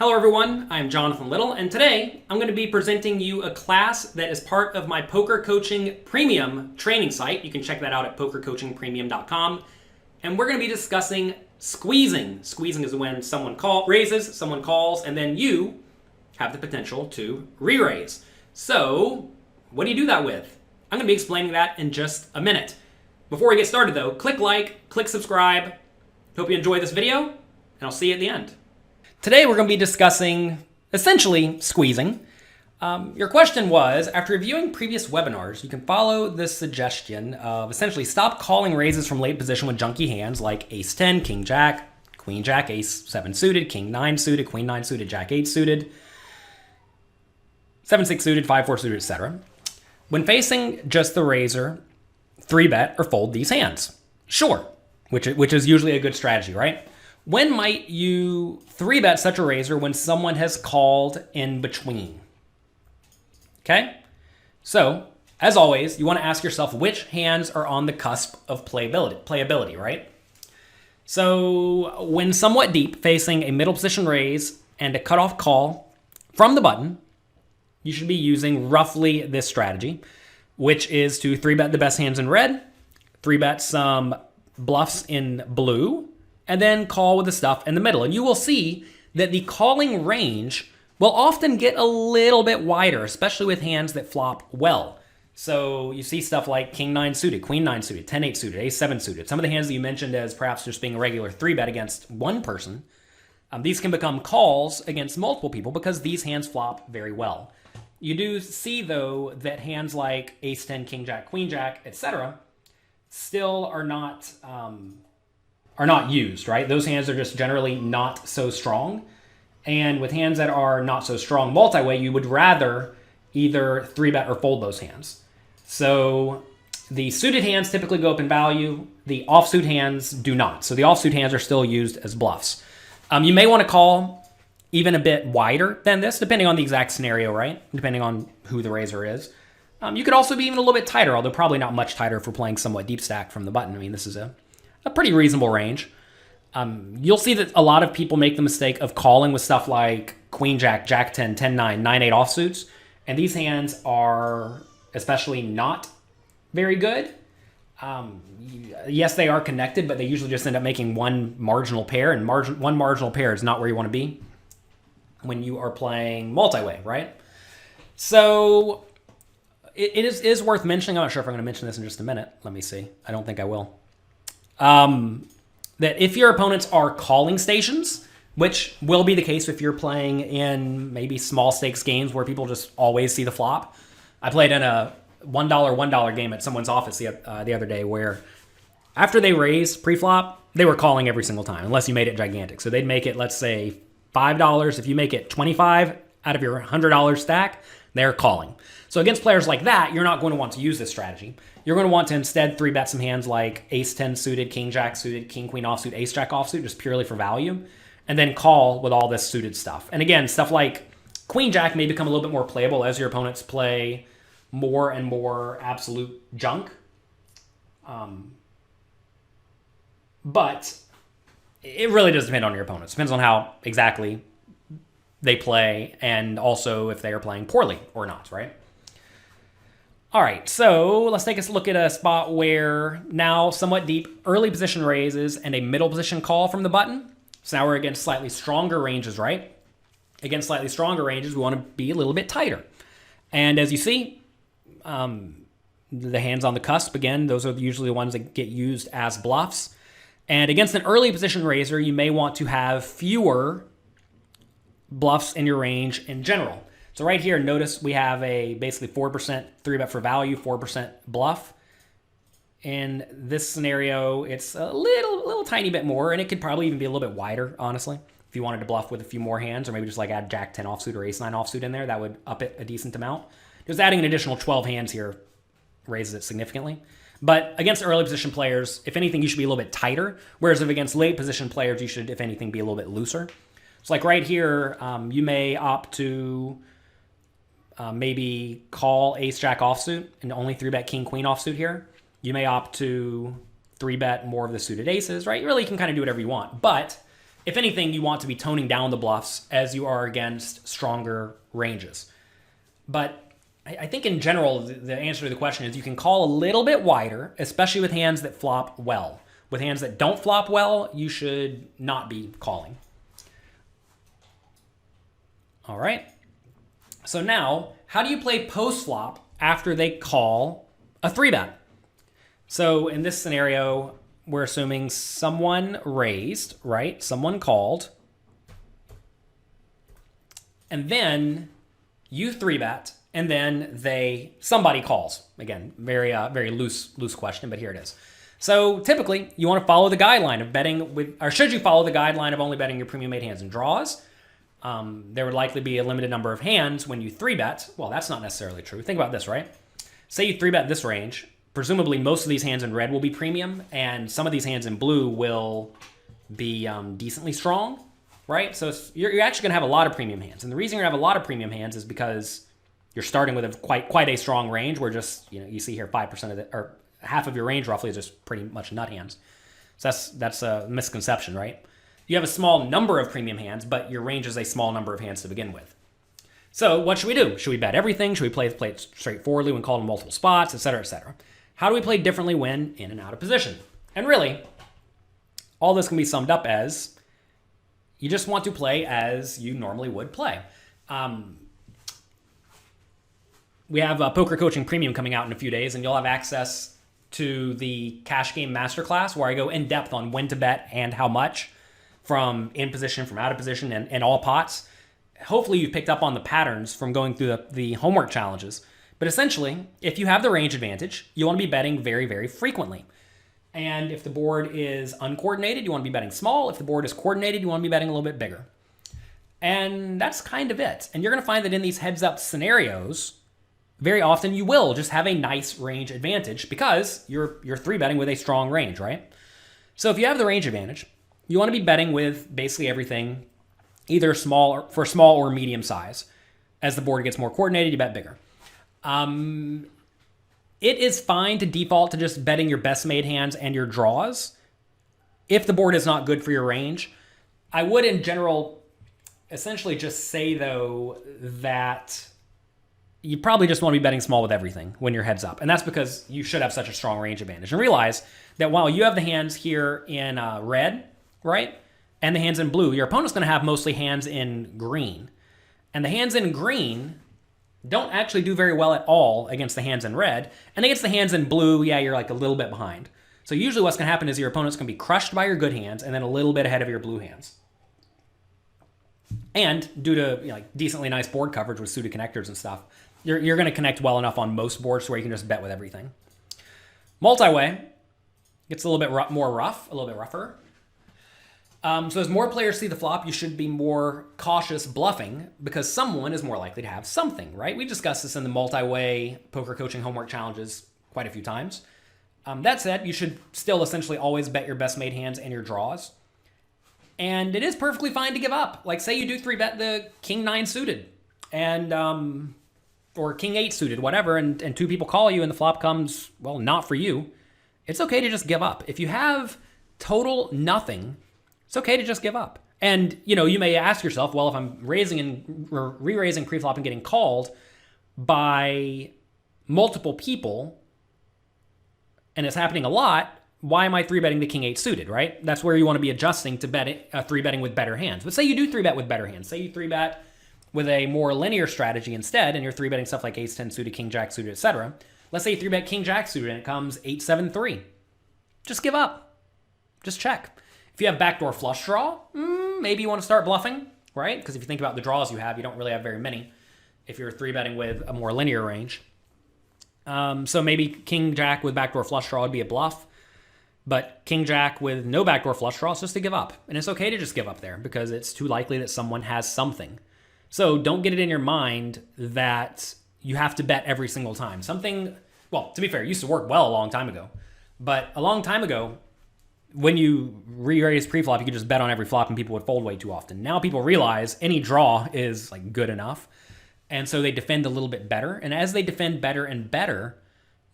Hello everyone, I'm Jonathan Little, and today I'm going to be presenting you a class that is part of my Poker Coaching Premium training site. You can check that out at pokercoachingpremium.com. And we're going to be discussing squeezing. Squeezing is when someone raises, someone calls, and then you have the potential to re-raise. So, what do you do that with? I'm going to be explaining that in just a minute. Before we get started though, click like, click subscribe. Hope you enjoy this video, and I'll see you at the end. Today we're going to be discussing, essentially, squeezing. Your question was, after reviewing previous webinars, you can follow this suggestion of essentially stop calling raises from late position with junky hands like ace-10, king-jack, queen-jack, ace-7 suited, king-9 suited, queen-9 suited, jack-8 suited, 7-6 suited, 5-4 suited, etc. When facing just the raiser, 3-bet or fold these hands. Sure, which is usually a good strategy, right? When might you 3-bet such a raiser when someone has called in between? Okay? So, as always, you want to ask yourself which hands are on the cusp of playability, right? So, when somewhat deep, facing a middle position raise and a cutoff call from the button, you should be using roughly this strategy, which is to 3-bet the best hands in red, 3-bet some bluffs in blue, and then call with the stuff in the middle. And you will see that the calling range will often get a little bit wider, especially with hands that flop well. So you see stuff like king-9 suited, queen-9 suited, 10-8 suited, ace-7 suited. Some of the hands that you mentioned as perhaps just being a regular 3-bet against one person, these can become calls against multiple people because these hands flop very well. You do see, though, that hands like ace-10, king-jack, queen-jack, etc. still are not used, right? Those hands are just generally not so strong. And with hands that are not so strong multi-way, you would rather either 3-bet or fold those hands. So the suited hands typically go up in value. The offsuit hands do not. So the offsuit hands are still used as bluffs. You may want to call even a bit wider than this, depending on the exact scenario, right? Depending on who the raiser is. You could also be even a little bit tighter, although probably not much tighter if we're playing somewhat deep stack from the button. I mean, this is a pretty reasonable range. You'll see that a lot of people make the mistake of calling with stuff like queen jack, jack 10, 10 9, 9 8 offsuits, and these hands are especially not very good. Yes, they are connected, but they usually just end up making one marginal pair, and one marginal pair is not where you want to be when you are playing multi-way, right? So it is worth mentioning. I'm not sure if I'm going to mention this in just a minute. Let me see. I don't think I will. That if your opponents are calling stations, which will be the case if you're playing in maybe small stakes games where people just always see the flop. I played in a $1 game at someone's office the other day where after they raised pre-flop, they were calling every single time, unless you made it gigantic. So they'd make it, let's say, $5. If you make it $25 out of your $100 stack, they're calling. So against players like that, you're not going to want to use this strategy. You're going to want to instead 3-bet some hands like ace-10 suited, king-jack suited, king-queen offsuit, ace-jack offsuit, just purely for value, and then call with all this suited stuff. And again, stuff like queen-jack may become a little bit more playable as your opponents play more and more absolute junk. But it really does depend on your opponents. It depends on how exactly they play and also if they are playing poorly or not, right? All right, so let's take a look at a spot where now somewhat deep early position raises and a middle position call from the button. So now we're against slightly stronger ranges, right? Against slightly stronger ranges, we want to be a little bit tighter. And as you see, the hands on the cusp, again, those are usually the ones that get used as bluffs. And against an early position raiser, you may want to have fewer bluffs in your range in general. So right here, notice we have a basically 4% 3-bet for value, 4% bluff. In this scenario, it's a little tiny bit more, and it could probably even be a little bit wider, honestly. If you wanted to bluff with a few more hands, or maybe just like add jack 10 offsuit or ace 9 offsuit in there, that would up it a decent amount. Just adding an additional 12 hands here raises it significantly. But against early position players, if anything, you should be a little bit tighter. Whereas if against late position players, you should, if anything, be a little bit looser. So like right here, you may opt to maybe call ace-jack offsuit and only 3-bet king-queen offsuit here. You may opt to 3-bet more of the suited aces, right? You really can kind of do whatever you want. But If anything, you want to be toning down the bluffs as you are against stronger ranges. But I think in general, the answer to the question is you can call a little bit wider, especially with hands that flop well. With hands that don't flop well, you should not be calling. All right. So now, how do you play post-flop after they call a 3-bet? So in this scenario, we're assuming someone raised, right? Someone called. And then you 3-bet, and then somebody calls. Again, very loose question, but here it is. So typically, you want to follow the guideline of betting with, or should you follow the guideline of only betting your premium made hands and draws? There would likely be a limited number of hands when you 3-bet. Well, that's not necessarily true. Think about this, right? Say you 3-bet this range. Presumably, most of these hands in red will be premium, and some of these hands in blue will be decently strong, right? So you're actually going to have a lot of premium hands. And the reason you're going to have a lot of premium hands is because you're starting with a quite a strong range where just, you see here 5% of or half of your range roughly is just pretty much nut hands. So that's a misconception, right? You have a small number of premium hands, but your range is a small number of hands to begin with. So what should we do? Should we bet everything? Should we play it straightforwardly when called in multiple spots, et cetera, et cetera? How do we play differently when in and out of position? And really, all this can be summed up as you just want to play as you normally would play. We have a Poker Coaching Premium coming out in a few days, and you'll have access to the Cash Game Masterclass where I go in depth on when to bet and how much from in position, from out of position, and all pots. Hopefully you've picked up on the patterns from going through the homework challenges. But essentially, if you have the range advantage, you want to be betting very, very frequently. And if the board is uncoordinated, you want to be betting small. If the board is coordinated, you want to be betting a little bit bigger. And that's kind of it. And you're going to find that in these heads-up scenarios, very often you will just have a nice range advantage because you're 3-betting with a strong range, right? So if you have the range advantage, you want to be betting with basically everything, either small or medium size. As the board gets more coordinated, you bet bigger. It is fine to default to just betting your best made hands and your draws if the board is not good for your range. I would, in general, essentially just say, though, that you probably just want to be betting small with everything when you're heads up. And that's because you should have such a strong range advantage. And realize that while you have the hands here in red, right, and the hands in blue, your opponent's going to have mostly hands in green. And the hands in green don't actually do very well at all against the hands in red. And against the hands in blue, yeah, you're like a little bit behind. So usually what's going to happen is your opponent's going to be crushed by your good hands and then a little bit ahead of your blue hands. And due to decently nice board coverage with suited connectors and stuff, you're going to connect well enough on most boards where you can just bet with everything. Multi-way gets a little bit more rough, a little bit rougher. So as more players see the flop, you should be more cautious bluffing because someone is more likely to have something, right? We discussed this in the multi-way poker coaching homework challenges quite a few times. That said, you should still essentially always bet your best made hands and your draws. And it is perfectly fine to give up. Like say you do 3-bet the King 9 suited and or King 8 suited, whatever, and two people call you and the flop comes, well, not for you. It's okay to just give up. If you have total nothing, it's okay to just give up. And, you may ask yourself, well, if I'm raising and re-raising pre-flop and getting called by multiple people, and it's happening a lot, why am I 3-betting the King 8 suited, right? That's where you want to be adjusting to 3-betting with better hands. But say you do 3-bet with better hands. Say you 3-bet with a more linear strategy instead, and you're 3-betting stuff like Ace 10 suited, King Jack suited, etc. Let's say you 3-bet King Jack suited and it comes 8-7-3. Just give up. Just check. If you have backdoor flush draw, maybe you want to start bluffing, right? Because if you think about the draws you have, you don't really have very many if you're 3-betting with a more linear range. So maybe King Jack with backdoor flush draw would be a bluff, but King Jack with no backdoor flush draw is just to give up. And it's okay to just give up there because it's too likely that someone has something. So don't get it in your mind that you have to bet every single time. Well, to be fair, it used to work well a long time ago, but a long time ago, when you re-raise pre-flop, you could just bet on every flop and people would fold way too often. Now people realize any draw is good enough. And so they defend a little bit better. And as they defend better and better,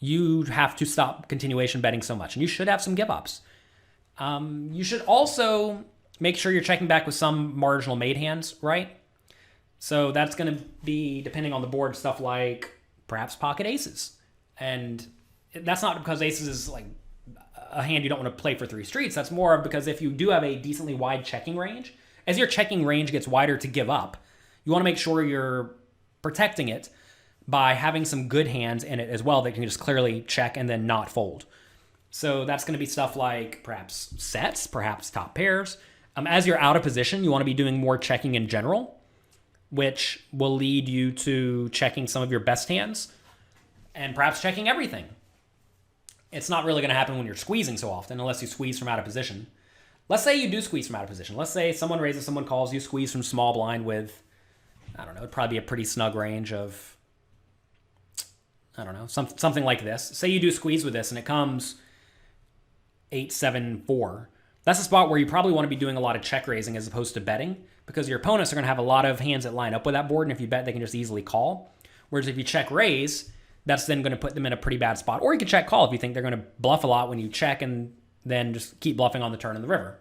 you have to stop continuation betting so much. And you should have some give-ups. You should also make sure you're checking back with some marginal made hands, right? So that's going to be, depending on the board, stuff like perhaps pocket aces. And that's not because aces is like a hand you don't want to play for 3 streets. That's more because if you do have a decently wide checking range, as your checking range gets wider to give up, you want to make sure you're protecting it by having some good hands in it as well that can just clearly check and then not fold. So that's going to be stuff like perhaps sets, perhaps top pairs. As you're out of position, you want to be doing more checking in general, which will lead you to checking some of your best hands and perhaps checking everything. It's not really going to happen when you're squeezing so often unless you squeeze from out of position. Let's say you do squeeze from out of position. Let's say someone raises, someone calls, you squeeze from small blind with, I don't know, it'd probably be a pretty snug range of, I don't know, something like this. Say you do squeeze with this and it comes 8-7-4. That's a spot where you probably want to be doing a lot of check raising as opposed to betting, because your opponents are going to have a lot of hands that line up with that board, and if you bet, they can just easily call. Whereas if you check raise, that's then going to put them in a pretty bad spot. Or you can check call if you think they're going to bluff a lot when you check and then just keep bluffing on the turn in the river.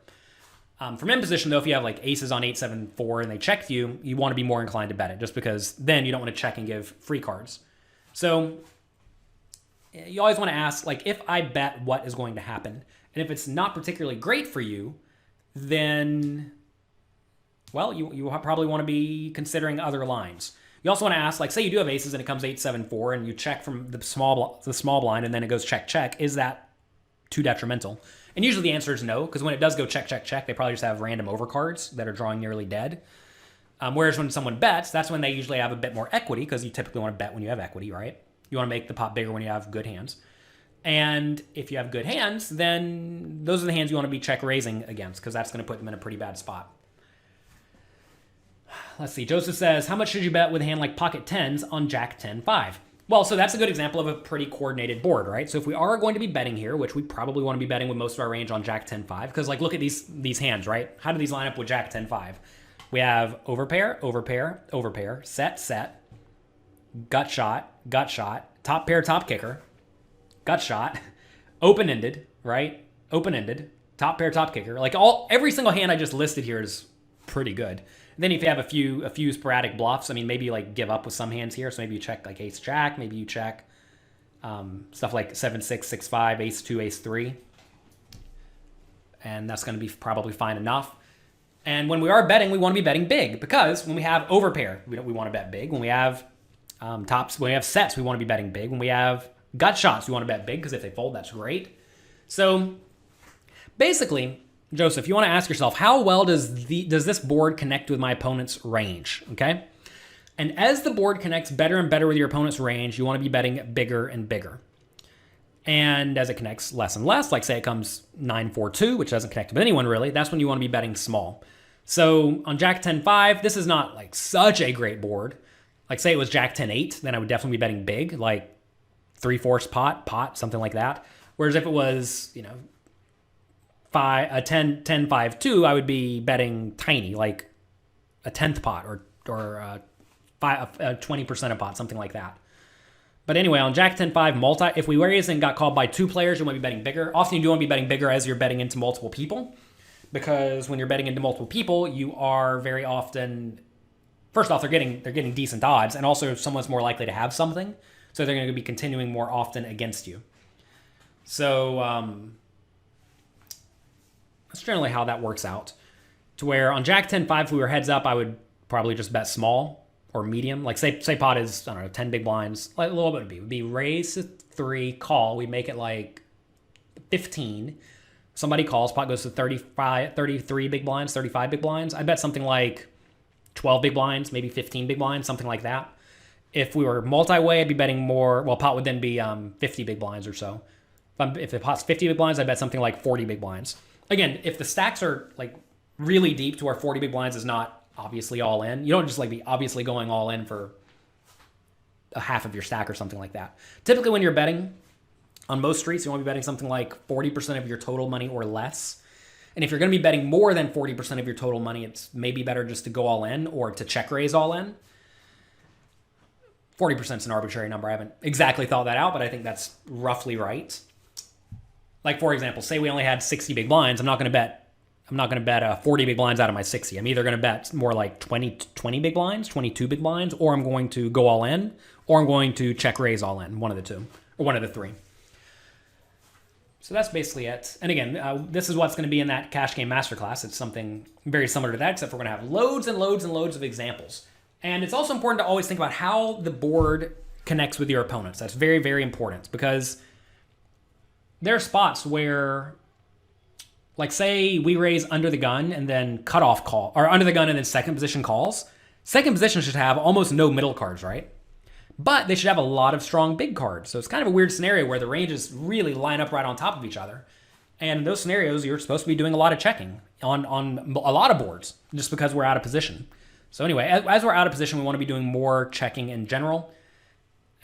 From in position, though, if you have like aces on 8-7-4 and they check you, you want to be more inclined to bet it, just because then you don't want to check and give free cards. So you always want to ask, like, if I bet, what is going to happen? And if it's not particularly great for you, then, well, you probably want to be considering other lines. You also want to ask, like, say you do have aces and it comes 8-7-4 and you check from the small blind and then it goes check, check. Is that too detrimental? And usually the answer is no, because when it does go check, check, check, they probably just have random overcards that are drawing nearly dead. Whereas when someone bets, that's when they usually have a bit more equity, because you typically want to bet when you have equity, right? You want to make the pot bigger when you have good hands. And if you have good hands, then those are the hands you want to be check raising against, because that's going to put them in a pretty bad spot. Let's see. Joseph says, how much should you bet with a hand like pocket tens on Jack 10-5? Well, so that's a good example of a pretty coordinated board, right? So if we are going to be betting here, which we probably want to be betting with most of our range on Jack 10-5, because like look at these hands, right? How do these line up with Jack 10-5? We have overpair, overpair, overpair, set, set, gut shot, top pair, top kicker, gut shot, open-ended, right? Open-ended, top pair, top kicker. Like every single hand I just listed here is pretty good. Then if you have a few sporadic bluffs, I mean, maybe you like give up with some hands here. So maybe you check like ace jack, maybe you check stuff like 7-6, 6-5, ace 2, ace 3. And that's going to be probably fine enough. And when we are betting, we want to be betting big, because when we have overpair, we want to bet big. When we have tops, when we have sets, we want to be betting big. When we have gut shots, we want to bet big, because if they fold, that's great. So basically, Joseph, you want to ask yourself, how well does this board connect with my opponent's range, okay? And as the board connects better and better with your opponent's range, you want to be betting bigger and bigger. And as it connects less and less, like say it comes 9-4-2, which doesn't connect with anyone really, that's when you want to be betting small. So on Jack 10-5, this is not like such a great board. Like say it was Jack 10-8, then I would definitely be betting big, like 3/4 pot, something like that. Whereas if it was, you know, 10-5-2, I would be betting tiny, like a 10th pot or 20% a pot, something like that. But anyway, on Jack 10-5 multi, if we raise and got called by 2 players, you want to be betting bigger. Often you do want to be betting bigger as you're betting into multiple people, because when you're betting into multiple people, you are very often, first off, they're getting decent odds, and also someone's more likely to have something, so they're going to be continuing more often against you. So that's generally how that works out. To where on Jack 10-5, if we were heads up, I would probably just bet small or medium. Like say pot is, I don't know, 10 big blinds. Like a little bit would be raise to 3, call. We make it like 15. Somebody calls, pot goes to 33 big blinds, 35 big blinds. I bet something like 12 big blinds, maybe 15 big blinds, something like that. If we were multi-way, I'd be betting more. Well, pot would then be 50 big blinds or so. If the pot's 50 big blinds, I bet something like 40 big blinds. Again, if the stacks are like really deep to where 40 big blinds is not obviously all in, you don't just like be obviously going all in for a half of your stack or something like that. Typically when you're betting on most streets, you want to be betting something like 40% of your total money or less. And if you're going to be betting more than 40% of your total money, it's maybe better just to go all in or to check raise all in. 40% is an arbitrary number. I haven't exactly thought that out, but I think that's roughly right. Like, for example, say we only had 60 big blinds. I'm not going to bet I'm not going to bet 40 big blinds out of my 60. I'm either going to bet more like 20 big blinds, 22 big blinds, or I'm going to go all in, or I'm going to check raise all in, one of the two, or one of the three. So that's basically it. And again, this is what's going to be in that cash game masterclass. It's something very similar to that, except we're going to have loads and loads and loads of examples. And it's also important to always think about how the board connects with your opponents. That's very, very important, because there are spots where, like, say we raise under the gun and then cutoff call, or under the gun and then second position calls. Second position should have almost no middle cards, right? But they should have a lot of strong big cards. So it's kind of a weird scenario where the ranges really line up right on top of each other. And in those scenarios, you're supposed to be doing a lot of checking on a lot of boards, just because we're out of position. So anyway, as we're out of position, we want to be doing more checking in general.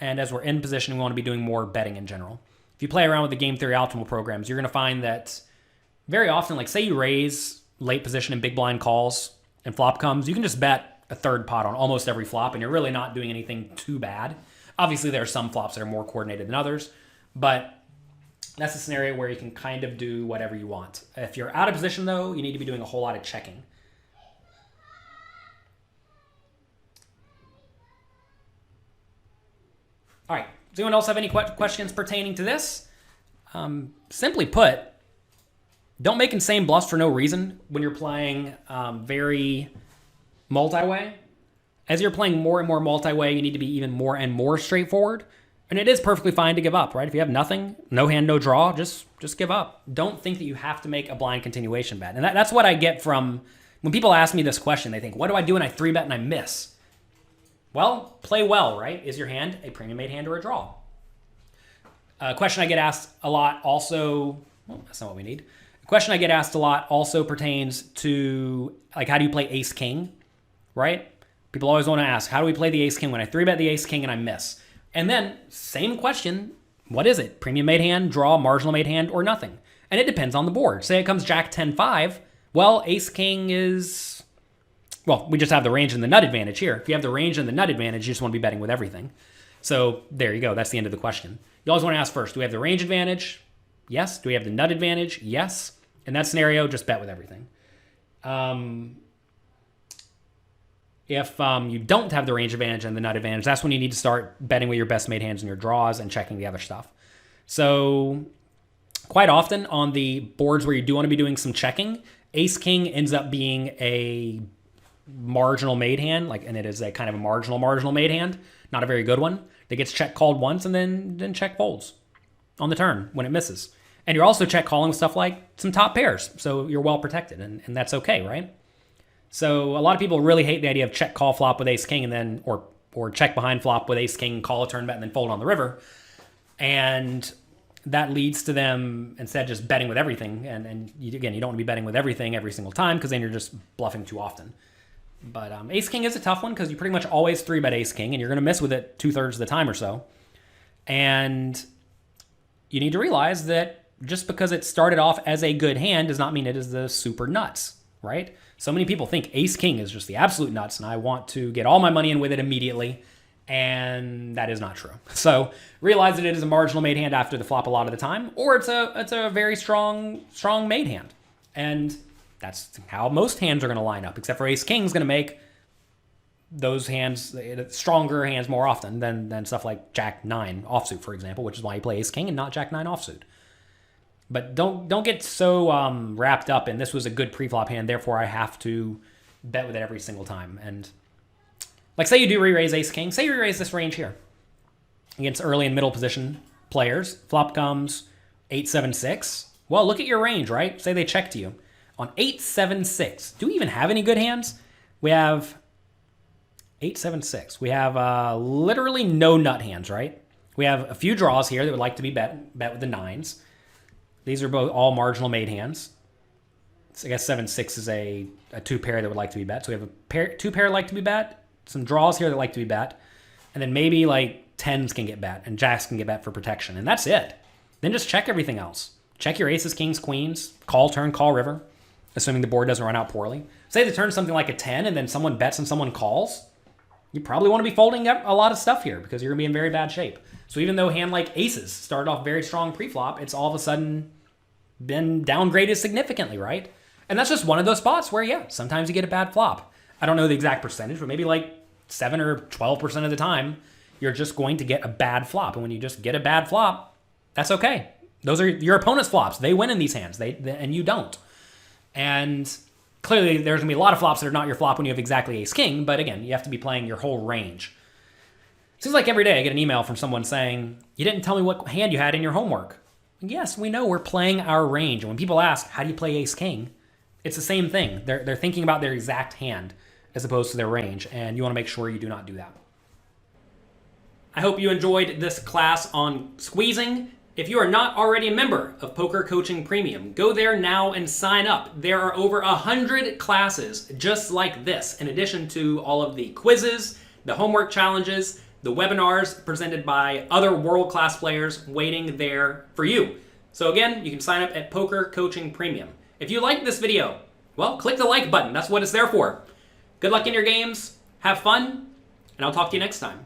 And as we're in position, we want to be doing more betting in general. If you play around with the game theory optimal programs, you're going to find that very often, like say you raise late position in big blind calls and flop comes, you can just bet a third pot on almost every flop, and you're really not doing anything too bad. Obviously, there are some flops that are more coordinated than others, but that's a scenario where you can kind of do whatever you want. If you're out of position, though, you need to be doing a whole lot of checking. All right. Does anyone else have any questions pertaining to this? Simply put, don't make insane bluffs for no reason when you're playing very multi-way. As you're playing more and more multi-way, you need to be even more and more straightforward. And it is perfectly fine to give up, right? If you have nothing, no hand, no draw, just give up. Don't think that you have to make a blind continuation bet. And that's what I get from when people ask me this question. They think, what do I do when I 3-bet and I miss? Well, play well, right? Is your hand a premium made hand or a draw? A question I get asked a lot also, well, that's not what we need. A question I get asked a lot also pertains to, like, how do you play ace-king, right? People always want to ask, how do we play the ace-king when I 3-bet the ace-king and I miss? And then, same question, what is it? Premium made hand, draw, marginal made hand, or nothing? And it depends on the board. Say it comes Jack 10-5, well, ace-king is, well, we just have the range and the nut advantage here. If you have the range and the nut advantage, you just want to be betting with everything. So there you go. That's the end of the question. You always want to ask first, do we have the range advantage? Yes. Do we have the nut advantage? Yes. In that scenario, just bet with everything. If you don't have the range advantage and the nut advantage, that's when you need to start betting with your best made hands and your draws and checking the other stuff. So quite often on the boards where you do want to be doing some checking, ace-king ends up being a marginal made hand, and it is a kind of a marginal made hand, not a very good one. That gets check called once and then check folds on the turn when it misses. And you're also check calling stuff like some top pairs, so you're well protected, and that's okay, right? So a lot of people really hate the idea of check call flop with ace-king and then, or check behind flop with ace-king, call a turn bet, and then fold on the river. And that leads to them instead just betting with everything. And you don't want to be betting with everything every single time, because then you're just bluffing too often. But ace-king is a tough one because you pretty much always 3-bet ace-king, and you're going to miss with it 2/3 of the time or so. And you need to realize that just because it started off as a good hand does not mean it is the super nuts, right? So many people think ace-king is just the absolute nuts, and I want to get all my money in with it immediately, and that is not true. So realize that it is a marginal made hand after the flop a lot of the time, or it's a very strong made hand. And that's how most hands are going to line up, except for ace-king is going to make those hands, stronger hands more often than stuff like jack-9 offsuit, for example, which is why you play ace-king and not jack-9 offsuit. But don't get so wrapped up in this was a good pre-flop hand, therefore I have to bet with it every single time. And like say you do re-raise ace-king, say you re-raise this range here against early and middle position players. Flop comes 8-7-6. Well, look at your range, right? Say they check to you. On 8-7-6, do we even have any good hands? We have 8-7-6. We have literally no nut hands, right? We have a few draws here that would like to be bet with the 9s. These are both all marginal made hands. So I guess 7-6 is a 2-pair that would like to be bet. So we have a 2-pair like to be bet, some draws here that like to be bet, and then maybe like 10s can get bet and jacks can get bet for protection, and that's it. Then just check everything else. Check your aces, kings, queens, call turn, call river, assuming the board doesn't run out poorly. Say the turn's something like a 10 and then someone bets and someone calls. You probably want to be folding up a lot of stuff here because you're going to be in very bad shape. So even though a hand like aces started off very strong pre-flop, it's all of a sudden been downgraded significantly, right? And that's just one of those spots where, yeah, sometimes you get a bad flop. I don't know the exact percentage, but maybe like 7 or 12% of the time, you're just going to get a bad flop. And when you just get a bad flop, that's okay. Those are your opponent's flops. They win in these hands, and you don't. And clearly, there's going to be a lot of flops that are not your flop when you have exactly ace-king, but again, you have to be playing your whole range. It seems like every day I get an email from someone saying, you didn't tell me what hand you had in your homework. And yes, we know we're playing our range. And when people ask, how do you play ace-king? It's the same thing. They're thinking about their exact hand as opposed to their range, and you want to make sure you do not do that. I hope you enjoyed this class on squeezing. If you are not already a member of Poker Coaching Premium, go there now and sign up. There are over 100 classes just like this, in addition to all of the quizzes, the homework challenges, the webinars presented by other world-class players waiting there for you. So again, you can sign up at Poker Coaching Premium. If you liked this video, well, click the like button. That's what it's there for. Good luck in your games, have fun, and I'll talk to you next time.